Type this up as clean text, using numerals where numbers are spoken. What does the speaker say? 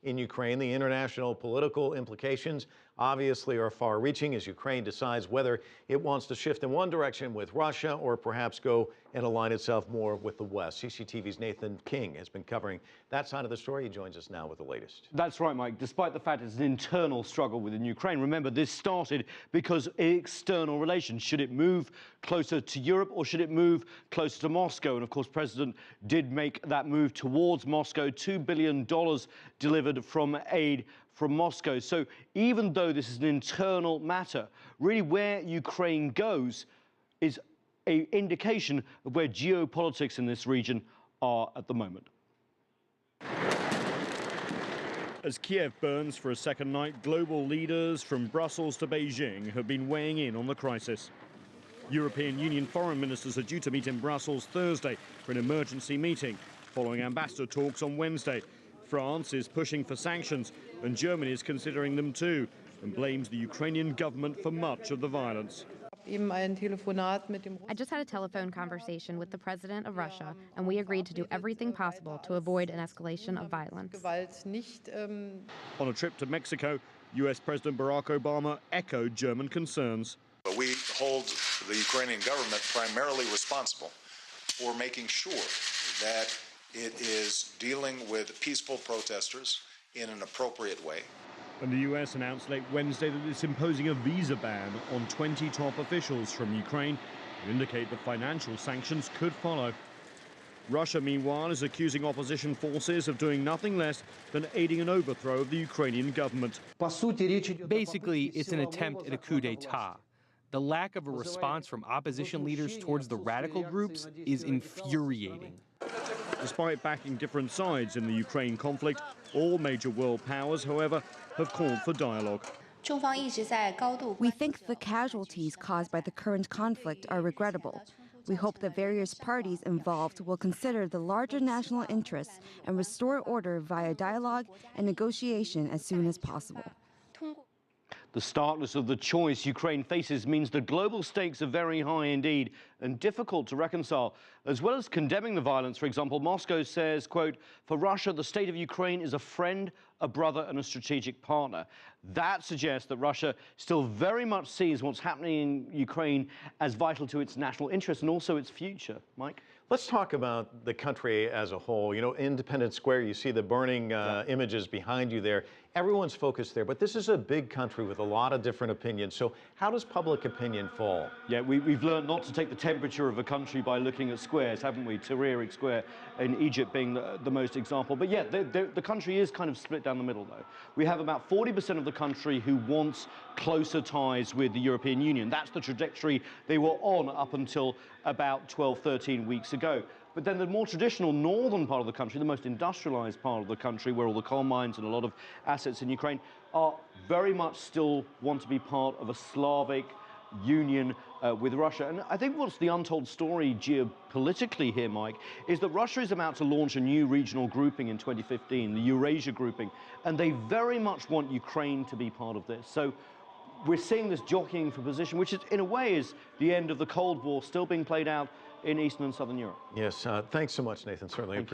in Ukraine. The international political implications obviously are far-reaching as Ukraine decides whether it wants to shift in one direction with Russia or perhaps go and align itself more with the West. CCTV's Nathan King has been covering that side of the story. He joins us now with the latest. That's right, Mike. Despite the fact it's an internal struggle within Ukraine, remember, this started because external relations. Should it move closer to Europe or should it move closer to Moscow? And of course, President did make that move towards Moscow, $2 billion delivered from aid from Moscow. So even though this is an internal matter, really where Ukraine goes is an indication of where geopolitics in this region are at the moment. As Kiev burns for a second night, global leaders from Brussels to Beijing have been weighing in on the crisis. European Union foreign ministers are due to meet in Brussels Thursday for an emergency meeting, following ambassador talks on Wednesday. France is pushing for sanctions, and Germany is considering them too, and blames the Ukrainian government for much of the violence. I just had a telephone conversation with the president of Russia, and we agreed to do everything possible to avoid an escalation of violence. On a trip to Mexico, U.S. President Barack Obama echoed German concerns. We hold the Ukrainian government primarily responsible for making sure that it is dealing with peaceful protesters in an appropriate way. And the U.S. announced late Wednesday that it's imposing a visa ban on 20 top officials from Ukraine to indicate that financial sanctions could follow. Russia, meanwhile, is accusing opposition forces of doing nothing less than aiding an overthrow of the Ukrainian government. Basically, it's an attempt at a coup d'etat. The lack of a response from opposition leaders towards the radical groups is infuriating. Despite backing different sides in the Ukraine conflict, all major world powers, however, have called for dialogue. We think the casualties caused by the current conflict are regrettable. We hope that various parties involved will consider the larger national interests and restore order via dialogue and negotiation as soon as possible. The starkness of the choice Ukraine faces means the global stakes are very high indeed and difficult to reconcile. As well as condemning the violence, for example, Moscow says, quote, for Russia, the state of Ukraine is a friend, a brother and a strategic partner. That suggests that Russia still very much sees what's happening in Ukraine as vital to its national interests and also its future. Mike? Let's talk about the country as a whole. You know, Independence Square, you see the burning images behind you there. Everyone's focused there, but this is a big country with a lot of different opinions. So how does public opinion fall? Yeah, we've learned not to take the temperature of a country by looking at squares, haven't we? Tahrir Square in Egypt being the most example. But yeah, the country is kind of split down the middle, though. We have about 40% of the country who wants closer ties with the European Union. That's the trajectory they were on up until about 12, 13 weeks ago. But then the more traditional northern part of the country, the most industrialized part of the country, where all the coal mines and a lot of assets in Ukraine are very much still want to be part of a Slavic union with Russia. And I think what's the untold story geopolitically here, Mike, is that Russia is about to launch a new regional grouping in 2015, the Eurasia grouping, and they very much want Ukraine to be part of this. So we're seeing this jockeying for position, which is, in a way is the end of the Cold War still being played out in Eastern and Southern Europe. Yes, thanks so much, Nathan. Certainly.